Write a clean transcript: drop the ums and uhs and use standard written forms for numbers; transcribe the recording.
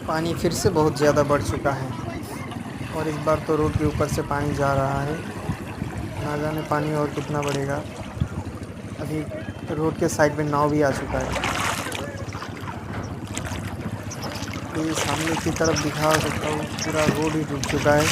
पानी फिर से बहुत ज़्यादा बढ़ चुका है और इस बार तो रोड के ऊपर से पानी जा रहा है। ना जाने पानी और कितना बढ़ेगा। अभी रोड के साइड में नाव भी आ चुका है। ये सामने की तरफ दिखा सकता हूँ, पूरा रोड ही डूब चुका है।